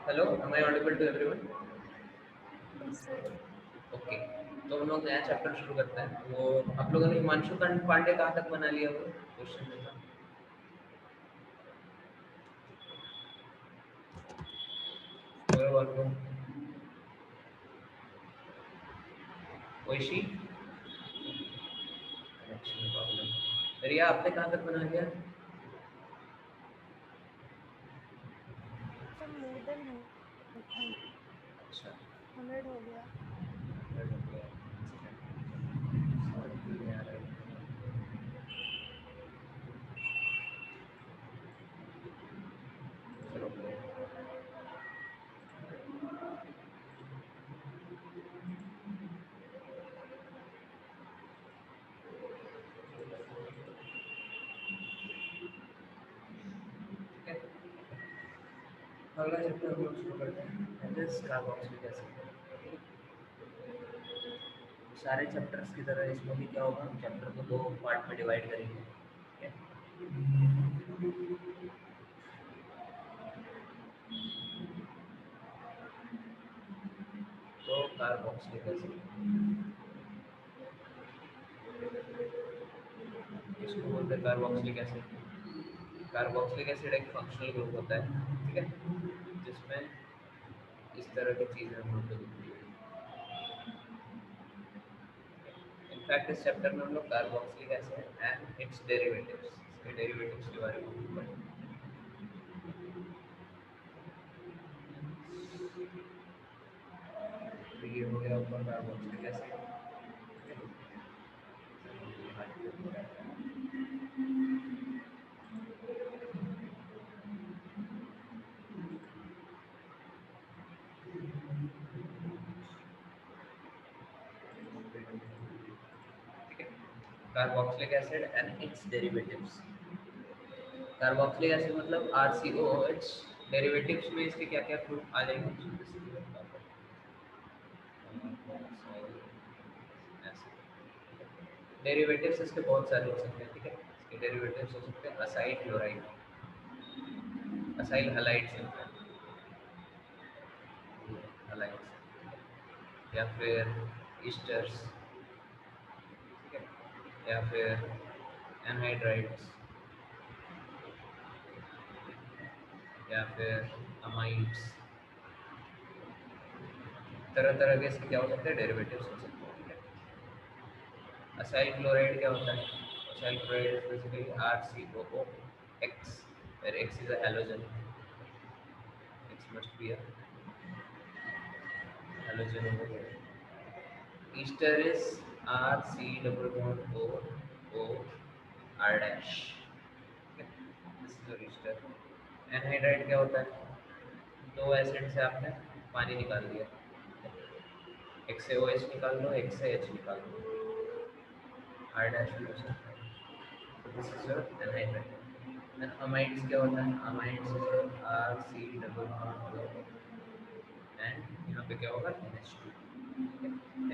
Hello, am I audible to everyone? Yes, sir. Okay, तो हम लोग नया चैप्टर शुरू करते हैं। वो आप लोगों ने हिमांशु पांडे कहाँ तक बना लिया? वो क्वेश्चन था। अगर और को ओइशी कनेक्शन प्रॉब्लम। रिया, आपने कहाँ तक बना लिया? Sir, more than 100 अच्छा, हो गया. चलो, ठीक है। अगला चैप्टर हम लोग शुरू करते हैं। This carboxylic acid. सारे चैप्टर्स की तरह इसमें भी क्या होगा, हम चैप्टर को दो पार्ट में डिवाइड करेंगे। ठीक है। तो कार्बोक्सिलिक एसिड, इसको बोलते हैं कार्बोक्सिलिक एसिड। कार्बोक्सिलिक एसिड एक फंक्शनल ग्रुप होता है, ठीक है, जिसमें इस तरह की चीज़ें हम लोग को दिखती है। इनफैक्ट इस चैप्टर में हम लोग carboxylic acid and it's derivatives, इसके डेरिवेटिव्स के बारे में पढ़ेंगे। तो ये हो गया ऊपर कार्बोक्सिलिक एसिड। ठीक है, carboxylic acid and it's derivatives. Carboxylic acid मतलब RCOOH, डेरिवेटिव्स में इसके क्या क्या ग्रुप आ जाएंगे? डेरिवेटिव्स इसके बहुत सारे हो सकते हैं, ठीक है। इसके डेरिवेटिव्स हो सकते हैं acyl chloride, acyl halide sulphur, halides, या फिर ईस्टर्स, ठीक है, या फिर एनहाइड्राइड्स, या फिर अमाइड्स। तरह तरह के इसके क्या हो सकते हैं, डेरिवेटिव्स हो सकते हैं, ठीक है। असाइल क्लोराइड क्या होता है? Acyl chloride is basically RCOOX, where X is a halogen. X must be a halogen over here. Ester is RC double bond O R dash. Okay, this is your ester. Anhydride क्या होता है? दो acid से आपने पानी निकाल लिया, एक से OH निकाल लो, एक से H निकाल लो, R dash भी हो सकता है। So this is your anhydride. And amides क्या होता है? Amides is your RC double bond O, and यहाँ पे क्या होगा, NH2।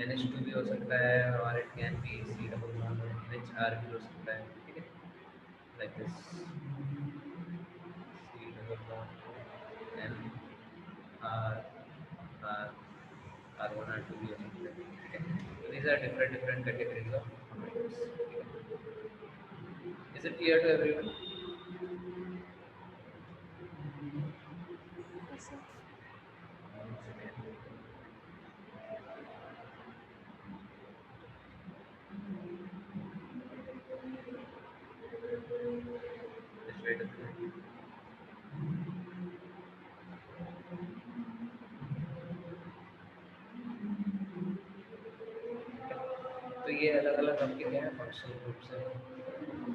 NH2 भी हो सकता है, और it can be C double bond NHR भी हो सकता है, ठीक है, like this C double bond N R R R1 R2 भी हो सकता है, ठीक है। तो these are different different categories of amides, ठीक है। Is it clear to everyone? Yes, sir. Just wait a minute. तो ये अलग अलग आपके क्या है, फंक्शनल ग्रुप्स है।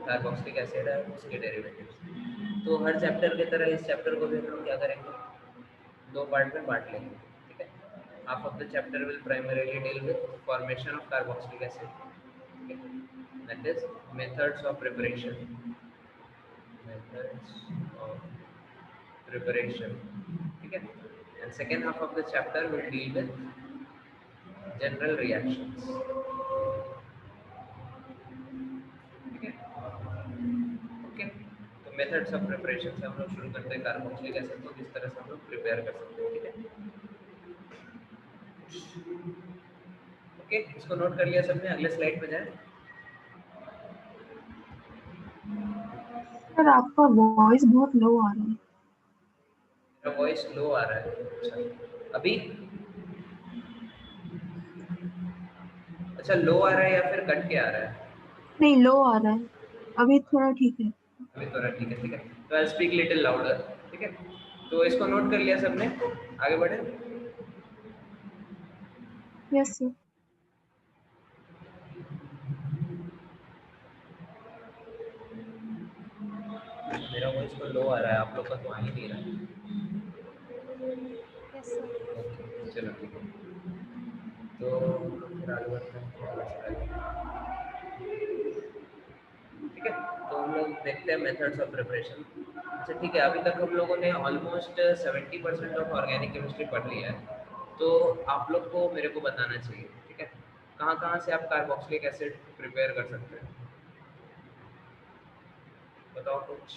कार्बोक्सिलिक एसिड है, उसके डेरिवेटिव्स। तो हर चैप्टर की तरह इस चैप्टर को भी हम लोग क्या करेंगे, दो पार्ट में बांट लेंगे, ठीक है। Half of the chapter will primarily deal with formation of carboxylic acid, ठीक है, that is methods of preparation, methods of preparation, ठीक है। And second half of the chapter will deal with general reactions, ठीक है। Okay, तो methods of preparation से हम लोग शुरू करते हैं कार्बोक्सिलिक एसिड को किस तरह से हम लोग प्रिपेयर कर सकते हैं। ओके, इसको नोट कर लिया सबने, अगले स्लाइड पे जाएं। सर आपका वॉइस बहुत लो आ रहा है। मेरा वॉइस लो आ रहा है, अच्छा अभी? अच्छा लो आ रहा है या फिर कट के आ रहा है? नहीं, लो आ रहा है, अभी थोड़ा ठीक है। अभी थोड़ा ठीक है, ठीक है। तो आई स्पीक लिटिल लाउडर, ठीक है। तो इसको नोट कर लिया सबने, आगे बढ़े। Yes sir. मेरा वॉइस तो लो आ रहा है, आप लोग का तो आ ही नहीं रहा है। Yes sir. ओके चलो ठीक है, तो फिर आगे बढ़ते हैं अगला slide। ठीक है, तो हम लोग देखते हैं मेथड्स ऑफ प्रिपरेशन। अच्छा ठीक है, अभी तक हम लोगों ने ऑलमोस्ट 70% ऑफ ऑर्गेनिक केमिस्ट्री पढ़ लिया है। तो आप लोग को मेरे को बताना चाहिए, ठीक है, कहाँ कहाँ से आप कार्बोक्सिलिक एसिड प्रिपेयर कर सकते हैं, बताओ कुछ।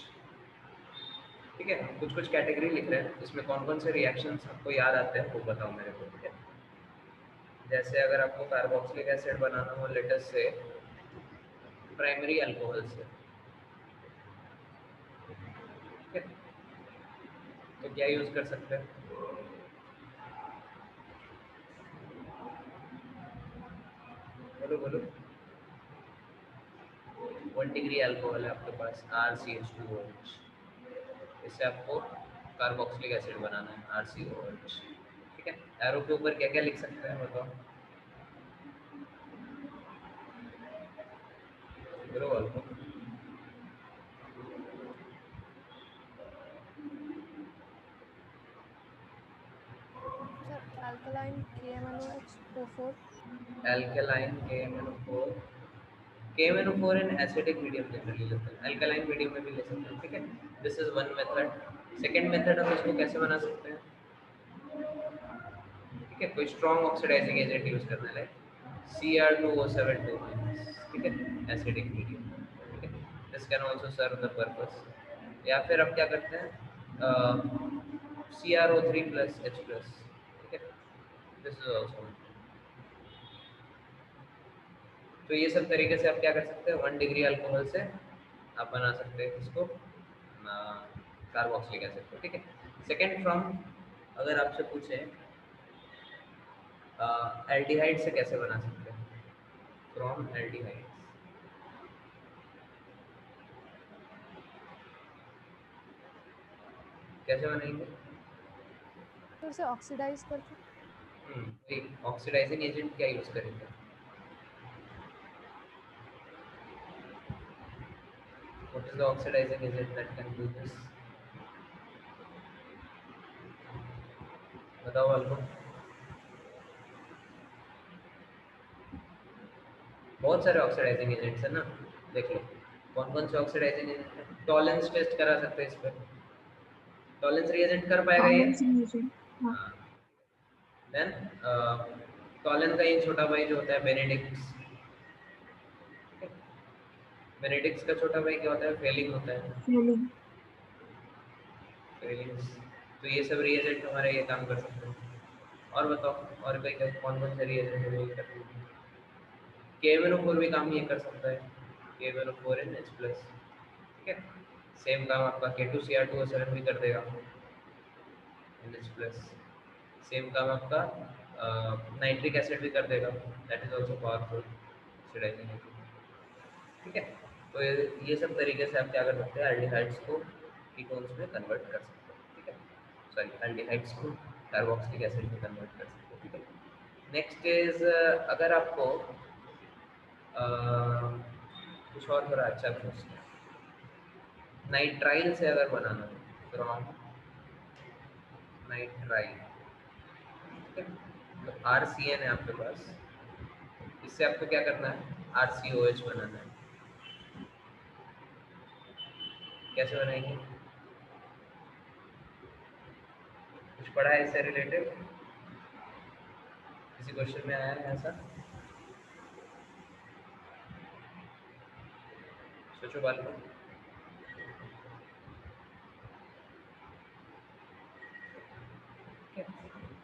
ठीक है, कुछ कुछ कैटेगरी लिख रहे हैं, इसमें कौन कौन से रिएक्शंस आपको याद आते हैं वो बताओ मेरे को, ठीक है। जैसे अगर आपको कार्बोक्सिलिक एसिड बनाना हो लेटेस्ट से प्राइमरी अल्कोहल से, ठीक है, तो क्या यूज़ कर सकते हैं? बोलो बोलो। 1 डिग्री अल्कोहल है आपके पास, RCH2OH, इससे आपको कार्बोक्सिलिक एसिड बनाना है, RCOH, ठीक है। एरो के ऊपर क्या क्या लिख सकते हैं बताओ, बोलो अल्को। Sir alkaline KMnOH O4। Alkaline KMnO4, KMnO4 in acidic medium generally लेते हैं, अल्कलाइन मीडियम में भी ले सकते हैं, ठीक है। This is one method. Second method हम इसको कैसे बना सकते हैं, ठीक है, कोई स्ट्रॉन्ग ऑक्सीडाइजिंग एजेंट यूज करना है, Cr2O7 2-, ठीक है, एसिडिक मीडियम, ठीक है। This can also serve the purpose. या फिर आप क्या करते हैं, CrO3+H+, ठीक है, दिस इज आल्सो। तो ये सब तरीके से आप क्या कर सकते हैं, 1 डिग्री अल्कोहल से आप बना सकते हैं इसको, कार्बोक्सिलिक एसिड को, ठीक है। सेकेंड फ्रॉम, अगर आपसे पूछे एल्डिहाइड से कैसे बना सकते हैं, फ्रॉम एल्डिहाइड कैसे बनाएंगे? तो उसे ऑक्सीडाइज करके। ऑक्सीडाइजिंग एजेंट क्या यूज करेंगे? What is the oxidising agent that can do this, बताओ अल्को। बहुत सारे ऑक्सीडाइजिंग एजेंट्स है ना, देख लो कौन कौन से ऑक्सीडाइजिंग एजेंट है। टॉलेंस टेस्ट करा सकते हैं इस पर, टॉलेंस रिएजेंट कर पाएगा ये? टॉलेंस रिएजेंट, हाँ। हाँ। देन टॉलेंस का ये छोटा भाई जो होता है बेनेडिक्ट्स, बेनेडिक्ट्स का छोटा भाई क्या होता है, फेलिंग होता है, फेलिंग। फेलिंग्स। तो ये सब रिएजेंट हमारे ये काम कर सकते हैं। और बताओ और कोई कौन कौन से रिएजेंट है ये कर सकते हैं? KMnO4 भी काम ये कर सकता है, KMnO4NH+, ठीक है। सेम काम आपका K2Cr2O7 भी कर देगा, NH+। सेम काम आपका नाइट्रिक एसिड भी कर देगा, that is also powerful oxidising agent, ठीक है। तो ये सब तरीके से आप क्या कर सकते हैं, एल्डिहाइड्स को कीटोन्स में कन्वर्ट कर सकते हैं, ठीक है। सॉरी, एल्डिहाइड्स को कार्बोक्सिलिक एसिड में कन्वर्ट कर सकते हैं, ठीक है। नेक्स्ट इज, अगर आपको कुछ और थोड़ा अच्छा पूछना है, नाइट्राइल से अगर बनाना है, फ्रॉम नाइट्राइल, ठीक है, तो RCN है आपके पास, इससे आपको क्या करना है, RCOH बनाना है। कैसे बनाएंगे, कुछ पढ़ा है इससे रिलेटेड, किसी क्वेश्चन में आया है ऐसा? सोचो बाल को।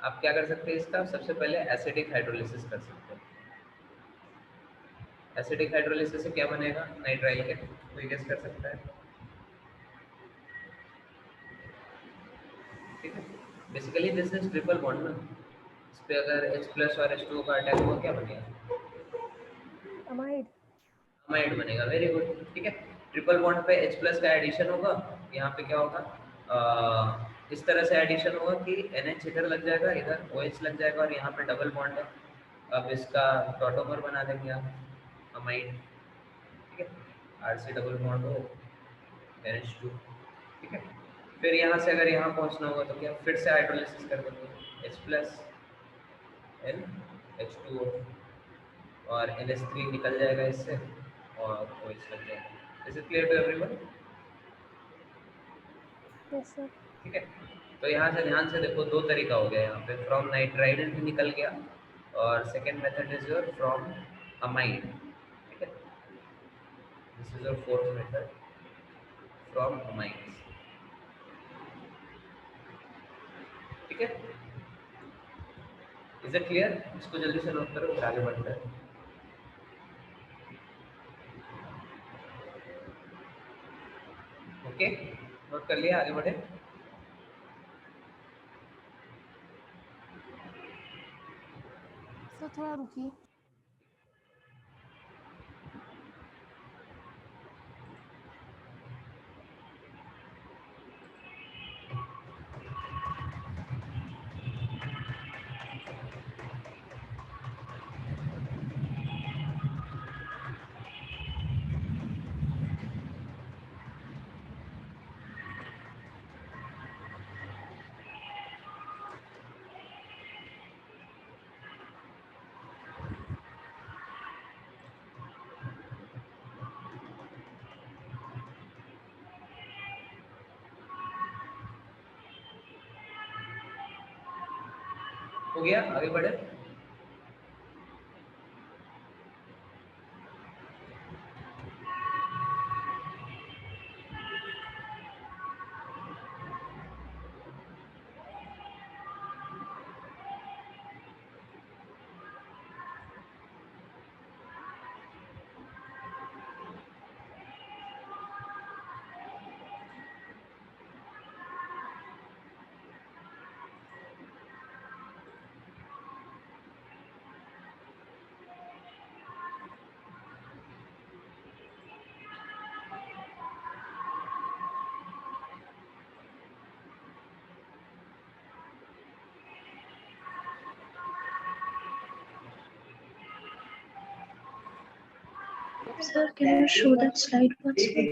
आप क्या कर सकते हैं इसका, सबसे पहले एसिडिक हाइड्रोलिसिस कर सकते हैं, एसिडिक हाइड्रोलिसिस से क्या बनेगा? नाइट्राइल के। कोई गेस कर सकता है? ठीक है, basically this is triple bond ना, इस पे अगर H+ और H2O का अटैक हुआ क्या बनेगा? अमाइड। अमाइड बनेगा। Very good. ठीक है, ट्रिपल बॉन्ड पे H+ का एडिशन होगा, यहाँ पे क्या होगा? इस तरह से एडिशन होगा कि NH इधर लग जाएगा, इधर OH लग जाएगा और यहाँ पे डबल बॉन्ड है। अब इसका टॉटोमर बना देंगे आप, अमाइड। ठीक है, RC डबल बॉन्ड हो, NH2। ठीक है, फिर यहाँ से अगर यहाँ पहुँचना होगा तो क्या, फिर से हाइड्रोलिसिस कर देंगे, H+ N H2O और NH3 निकल जाएगा इससे और OH लग जाएगा। Is it clear to everyone? Yes sir. ठीक है, तो यहाँ से ध्यान से देखो, दो तरीका हो गया यहाँ पे, फ्रॉम नाइट्राइल निकल गया और second method is your from amide. ठीक है, this is your fourth method from amide. ठीक है, इज इट क्लियर? इसको जल्दी से नोट करो, फिर आगे बढ़ते हैं। ओके, नोट कर लिया, आगे बढ़े। सर थोड़ा रुकिए। हो गया, आगे बढ़े। Sir, can you show that slide once more?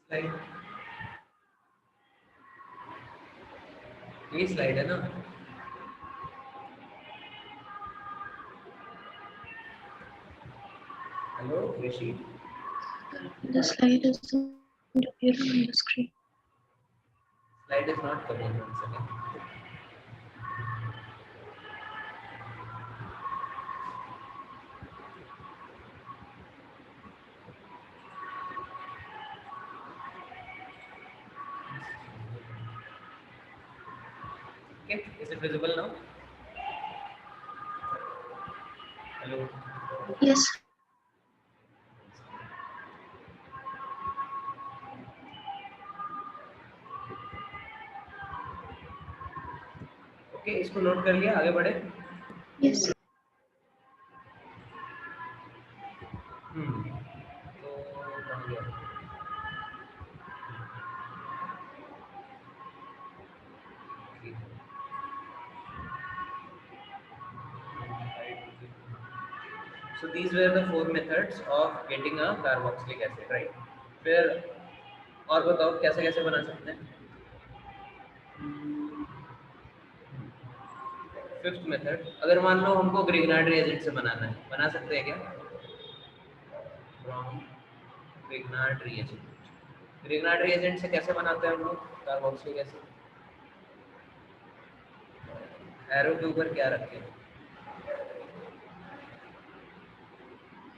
Slide, ये स्लाइड है ना? Hello Rishi, The slide is not appearing on the screen. slide is not coming, one second. Okay, is it visible now? Hello. Yes. Okay, इसको note कर लिया, आगे बढ़े। Yes. तो बन गया। So these were the four methods of getting a carboxylic acid, right? फिर और बताओ कैसे कैसे बना सकते हैं? फिफ्थ मेथड, अगर मान लो हमको ग्रिग्नार्ड रिएजेंट से बनाना है, बना सकते हैं क्या? From Grignard reagent. Grignard reagent से कैसे बनाते हैं हम लोग कार्बोक्सिलिक एसिड? एरो के ऊपर क्या रखें?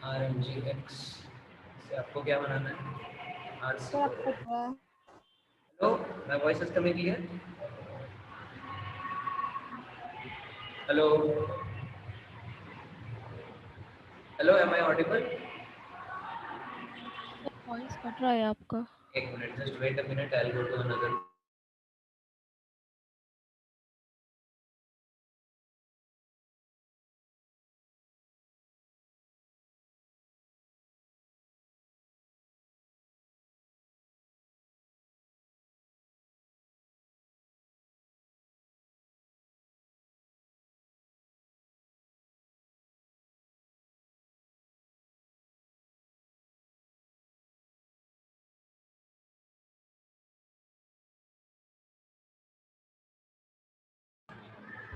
RMgX से आपको क्या बनाना है? RC। थोड़ा कट रहा है। Hello, my voice is coming clear? Hello hello, am I audible? Voice cut रहा है आपका। एक minute, just wait a minute, I will go to another.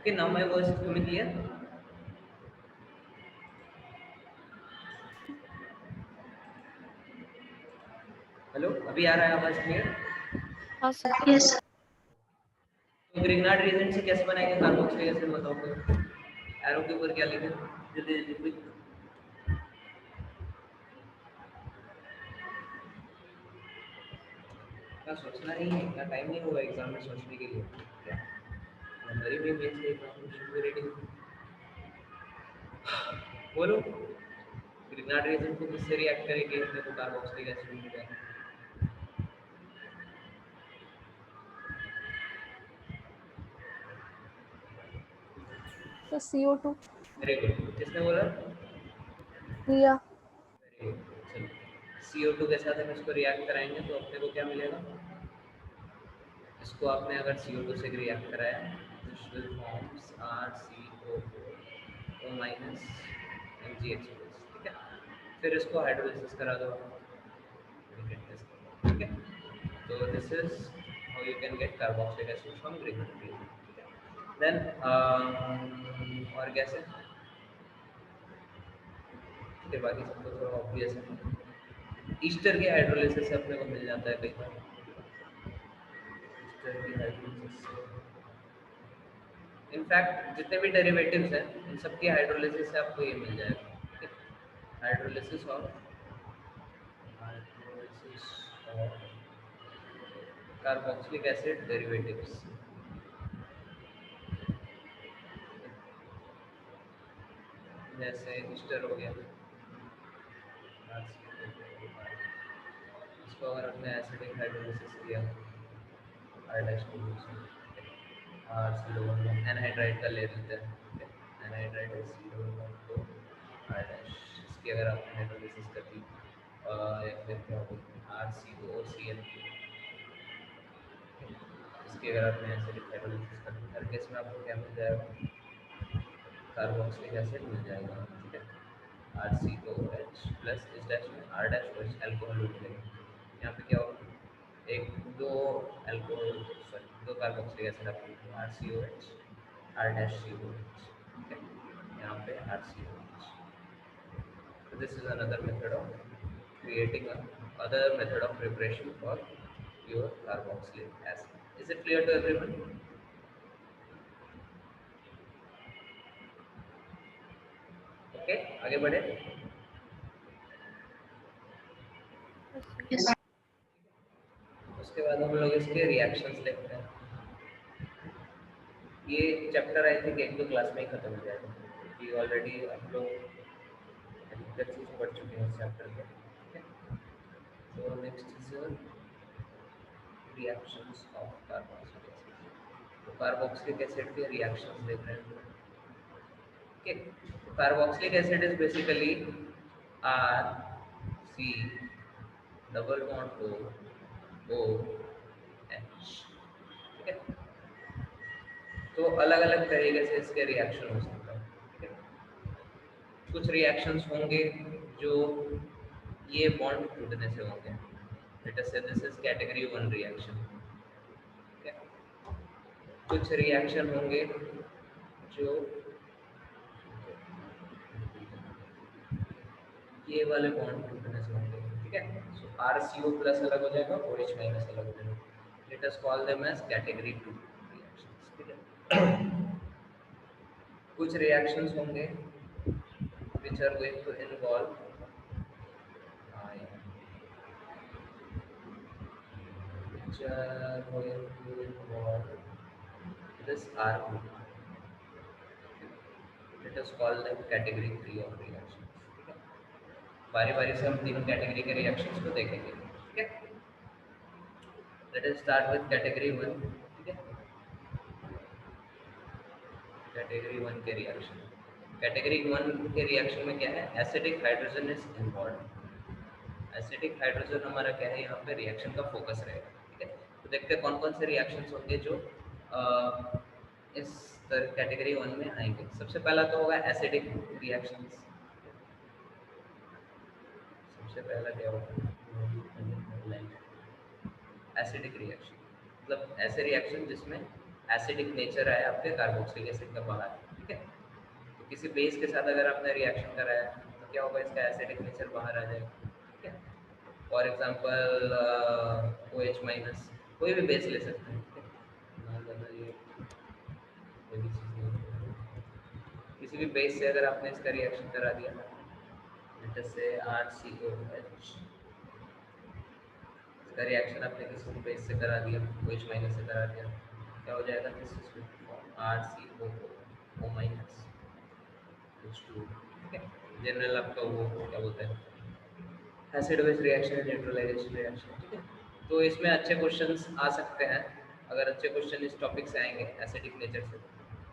Okay, now my voice is coming clear. Hello, अभी आ रहा है आवाज clear? हाँ सर। Yes. तो ग्रिग्नार्ड रीजन से कैसे बनाएंगे कार्बोक्सिलिक एसिड, बताओ फिर. एरो के ऊपर क्या लिखे, जल्दी जल्दी क्विक. क्या सोचना नहीं है, क्या टाइम नहीं होगा एग्जाम में सोचने के लिए. क्या मेमोरी में मेन से एग्जाम शुड बी रेडी. बोलो, ग्रिग्नार्ड रीजन को किससे रिएक्ट करेंगे, देखो कार्बोक्सिलिक एसिड मिल जाएगा. तो CO2. वेरी गुड, किसने बोला? प्रिया. Very good. चलो, CO2 के साथ हम इसको रिएक्ट कराएंगे तो अपने को क्या मिलेगा. इसको आपने अगर CO2 से रिएक्ट कराया, this will forms RCO4 O minus MgH+. ठीक है, फिर इसको हाइड्रोलिसिस करा दो, ठीक है. तो this is how you can get carboxylic acid from Grignard reagent. Then और कैसे, इसके बाकी सब तो थोड़ा ऑब्वियस है. ईस्टर के हाइड्रोलिसिस से अपने को मिल जाता है कई बार. ईस्टर की हाइड्रोलिसिस से इनफैक्ट जितने भी डेरिवेटिव्स हैं इन सब की हाइड्रोलिसिस से आपको ये मिल जाएगा. Hydrolysis of carboxylic acid derivatives. जैसे ईस्टर हो गया, इसको अगर अपने एसिडिक हाइड्रोलिसिस किया, एनहाइड्राइड का ले लेते हैं. एनहाइड्राइड SiO2 R डैश, इसकी अगर आपने हाइड्रोलिसिस कर दी या फिर क्या होगा RCOCl, इसकी अगर आपने एसिडिक हाइड्रोलिसिस कर दी, हर केस में आपको क्या मिल जाएगा, कार्बोक्सिलिक एसिड मिल जाएगा. ठीक है, RCOH प्लस इस डैश में R डैश OH अल्कोहल लूट लेंगे. यहाँ पे क्या होगा, एक दो अल्कोहल, सॉरी दो कार्बोक्सिलिक एसिड आपको RCOH R डैश COH. ठीक है, यहाँ पे RCOH. So this is another method of creating other method of preparation for your carboxylic acid. Is it clear to everyone? Okay, आगे बढ़े. Yes. उसके बाद हम लोग इसके रिएक्शंस देखते हैं. ये चैप्टर आई थिंक एक दो क्लास में ही खत्म हो जाएगा, क्योंकि ऑलरेडी हम लोग अधिकतर चीज पढ़ चुके हैं इस चैप्टर में. तो next is reactions of carboxylic acid. तो कार्बोक्सिलिक एसिड के रिएक्शंस देख रहे हैं. Okay, carboxylic acid is basically RC double bond OH. ठीक है, तो अलग अलग तरीके से इसके रिएक्शन हो सकता है. ठीक है, कुछ रिएक्शंस होंगे जो ये बॉन्ड टूटने से होंगे. लेट अस से दिस इज कैटेगरी 1 रिएक्शन. ठीक है, कुछ रिएक्शन होंगे जो ये वाले बॉन्ड टूटने से होंगे. ठीक है, सो RCO प्लस अलग हो जाएगा, OH माइनस अलग हो जाएगा. Let us call them as category 2 reactions. ठीक है, कुछ रिएक्शंस होंगे which are going to involve ion, which are going to involve this R group. Let us call them category 3 of reactions. ठीक है, बारी बारी से हम तीनों कैटेगरी के रिएक्शंस को देखेंगे, ठीक है। Let us start with category 1, ठीक है। कैटेगरी 1 के रिएक्शन, कैटेगरी 1 के रिएक्शन में क्या है, acidic hydrogen is involve. Acidic hydrogen हमारा क्या है, यहाँ पे रिएक्शन का फोकस रहेगा, ठीक है। तो देखते हैं कौन कौन से रिएक्शंस होंगे जो इस कैटेगरी 1 में आएंगे। सबसे पहला तो होगा एसिडिक रिएक्शंस। सबसे पहला क्या होगा, एसिडिक रिएक्शन, मतलब ऐसे रिएक्शन जिसमें एसिडिक नेचर है आपके कार्बोक्सिलिक एसिड का बाहर, ठीक है। तो किसी बेस के साथ अगर आपने रिएक्शन करा है तो क्या होगा, इसका एसिडिक नेचर बाहर आ जाएगा, ठीक है। फॉर एग्जांपल OH माइनस, कोई भी बेस ले सकते हैं, ठीक है। मान लेना ये कोई भी चीज़ नहीं, किसी भी बेस से अगर आपने इसका रिएक्शन करा दिया, जैसे RCOH, इसका रिएक्शन आपने किसी भी बेस से करा दिया, OH माइनस से करा दिया, क्या हो जाएगा, this is will form RCOO minus H2, ठीक है। जनरल आपका वो क्या बोलते हैं, acid base reaction, neutralisation reaction, ठीक है। तो इसमें अच्छे क्वेश्चंस आ सकते हैं, अगर अच्छे क्वेश्चन इस टॉपिक से आएंगे एसिडिक नेचर से,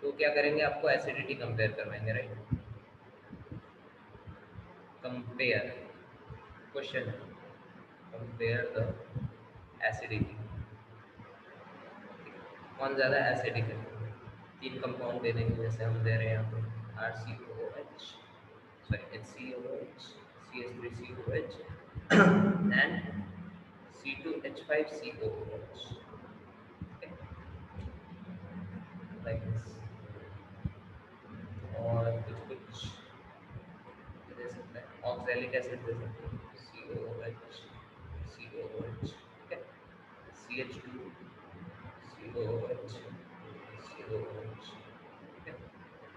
तो क्या करेंगे, आपको एसिडिटी कंपेयर करवाएंगे, right. Compare question, compare the acidity, कौन ज़्यादा एसिडिक है। तीन कंपाउंड दे देंगे, जैसे हम दे रहे हैं यहाँ पे RCOH, sorry HCOH, CH3COH and C2H5COOH, like this. और कुछ कुछ दे सकते हैं, ऑक्सैलिक एसिड दे सकते हैं, COOH, COOH, ठीक है। CH2, COOH, COOH, ठीक है।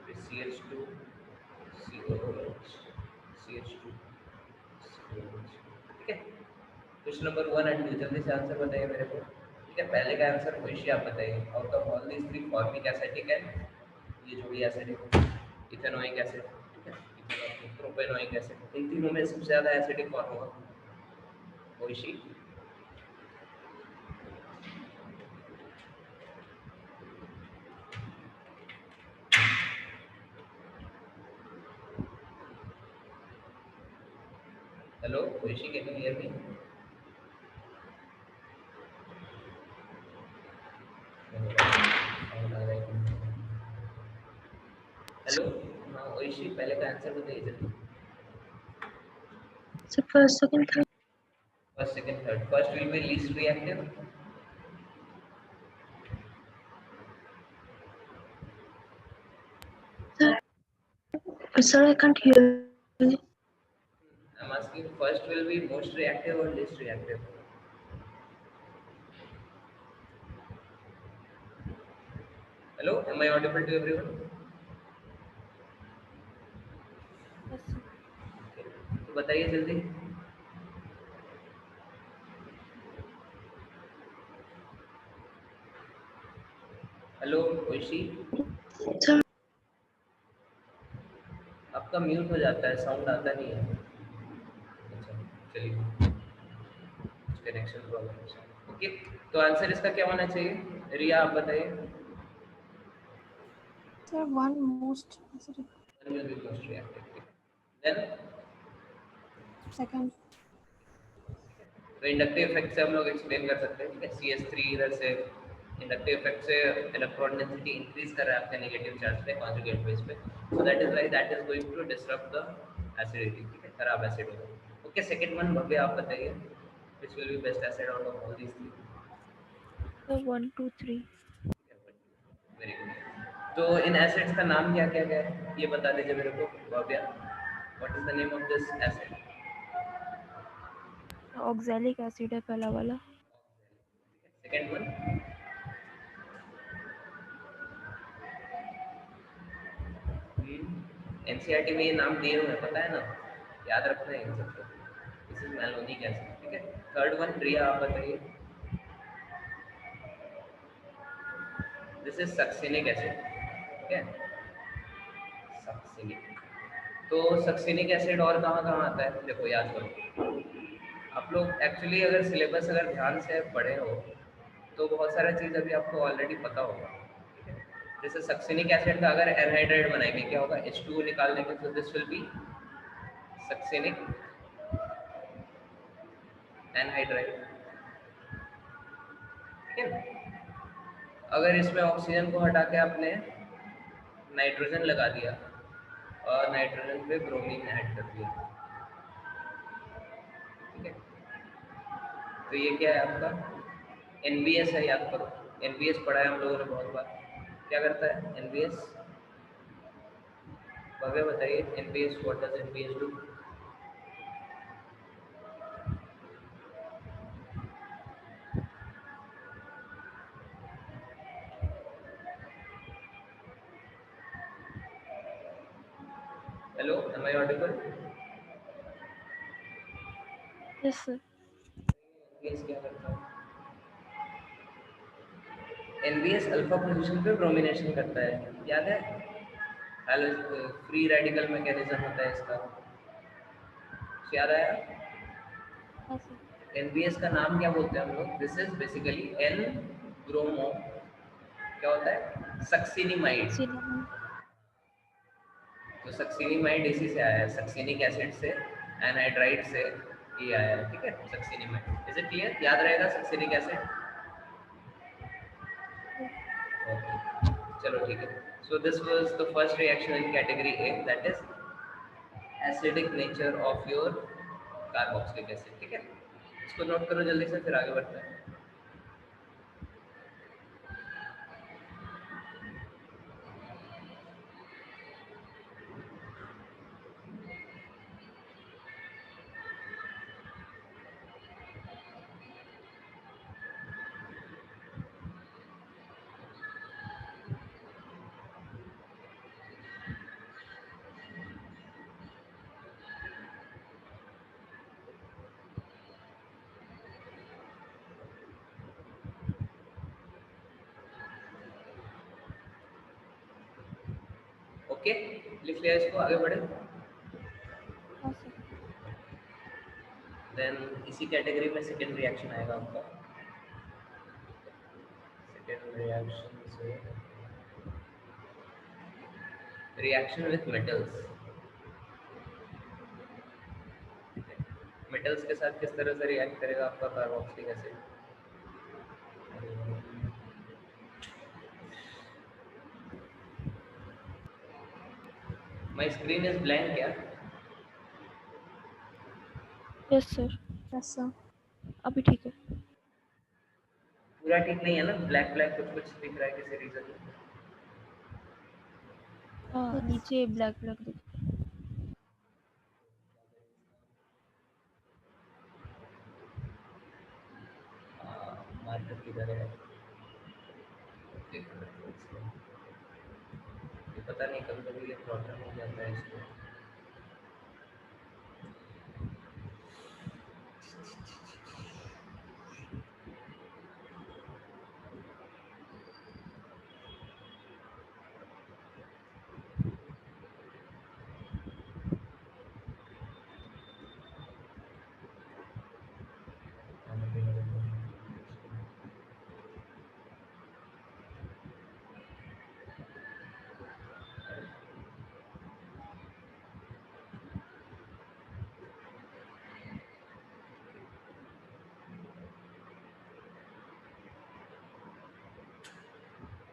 फिर CH2, COOH, CH2, COOH, ठीक है। क्वेश्चन नंबर 1 एंड 2 जल्दी से आंसर बताइए मेरे को, ठीक है। पहले का आंसर वैसे आप बताइए, out of all these 3 formic acidic है, ये जो भी एसिडिक, इथेनोइक एसिड, ठीक है, इथेनोइक, प्रोपेनोइक एसिड, इन तीनों में सबसे ज़्यादा एसिडिक कौन होगा, वैसे। हेलो वैसे, can you hear me? Hello, हाँ वैसे पहले का आंसर बताइए जल्दी। So first, second, third. First, second, third. First will be least reactive. Sir, I can't hear you. I'm asking first will be most reactive or least reactive. Hello, am I audible to everyone? Yes, sir. Okay. तो बताइए जल्दी। Hello ओइशी, Sir, आपका mute हो जाता है, sound आता नहीं है। अच्छा चलिए, कनेक्शन प्रॉब्लम। ओके, तो आंसर इसका क्या होना चाहिए, रिया आप बताइए। Sir, one most acidic. One will be most reactive. Then Second. तो इंडक्टिव इफेक्ट से हम लोग एक्सप्लेन कर सकते हैं, ठीक है। CH3 इधर से इंडक्टिव इफेक्ट से इलेक्ट्रॉन डेंसिटी इंक्रीज कर रहा है आपके नेगेटिव चार्ज पे कॉन्जुगेट बेस पे, so that is why that is going to disrupt the acidity, ठीक है, खराब एसिड होगा। ओके, सेकंड वन भव्य आप बताइए, which will be best acid out of all these three. so 1, 2, 3. Very good. तो इन एसिड्स का नाम क्या क्या है, ये बता दीजिए मेरे को Bhavya, what is the name of this acid. Oxalic acid है पहला वाला. सेकंड वन, एनसीईआरटी में ये नाम दिए हुए हैं, पता है ना, याद रखना है इन सबको। दिस इज मैलोनिक एसिड, ठीक है। थर्ड वन रिया आप बताइए। दिस इज सक्सिनिक एसिड, ठीक है, सक्सिनिक। तो सक्सिनिक एसिड और कहाँ कहाँ आता है, देखो याद करो। आप लोग एक्चुअली अगर सिलेबस अगर ध्यान से पढ़े हो तो बहुत सारा चीज़ अभी आपको ऑलरेडी पता होगा, ठीक है। जैसे सक्सिनिक एसिड का अगर एनहाइड्राइड बनाएंगे क्या होगा, H2O निकाल देंगे तो this will be succinic anhydride, ठीक है। अगर इसमें ऑक्सीजन को हटा के आपने नाइट्रोजन लगा दिया और नाइट्रोजन पे ब्रोमीन ऐड कर दिया, ठीक है, तो ये क्या है आपका NBS है, याद करो। NBS पढ़ा है हम लोगों ने बहुत बार। क्या करता है NBS, भव्य बताइए NBS, what does NBS do? Hello, am I audible? Yes, sir. NBS क्या करता है? NBS अल्फा पोजीशन पे ब्रोमिनेशन करता है, याद है? फ्री रेडिकल मैकेनिज्म होता है इसका, याद आया? Yes, sir. NBS का नाम क्या बोलते हैं हम लोग? This is basically N bromo, क्या होता है, सक्सिनिमाइड। Cinnamon. तो सक्सिनिमाइड इसी से आया है, सक्सिनिक एसिड से, एनहाइड्राइड से ये आया है, ठीक है, सक्सिनिमाइड। Is it clear? याद रहेगा सक्सिनिक एसिड? Yes. ओके, चलो ठीक है। So this was the first reaction in category A, that is acidic nature of your carboxylic acid, ठीक है। इसको नोट करो जल्दी से, फिर आगे बढ़ते हैं। ओके, लिख लिया इसको, आगे बढ़े। Yes, sir. देन इसी कैटेगरी में सेकेंड रिएक्शन आएगा आपका। सेकेंड रिएक्शन से रिएक्शन विथ मेटल्स। मेटल्स के साथ किस तरह से रिएक्ट करेगा आपका carboxylic acid? My screen is blank क्या? Yes sir, Yes, sir. अभी ठीक है। पूरा ठीक नहीं है ना, ब्लैक ब्लैक कुछ कुछ दिख रहा है किसी रीजन में। हाँ, नीचे ब्लैक ब्लैक दिख मार्कर किधर है? देखो, इसको। ये पता नहीं, कभी कभी ये प्रॉब्लम हो जाता है इसको।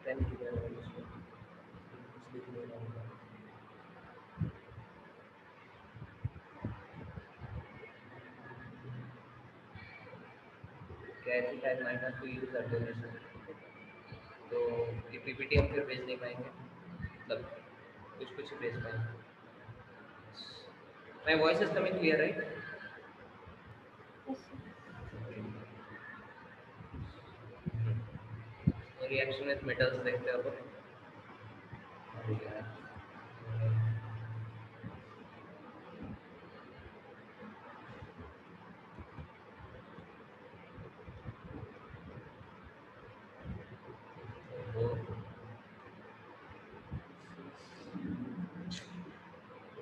पेन किधर है इसको? कुछ दिख नहीं रहा होगा। कैथी time might not to use alternation, तो ये पीपीटी हम फिर भेज नहीं पाएंगे, मतलब कुछ कुछ भेज पाएंगे। My voice is coming clear, right? Yes, sir. Reaction with metals देखते हैं अपन। अरे यार, वो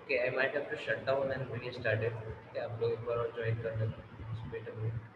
Okay, I might have to shut down and restart it. Okay, आप लोग एक बार और join कर लेना. Just wait a minute.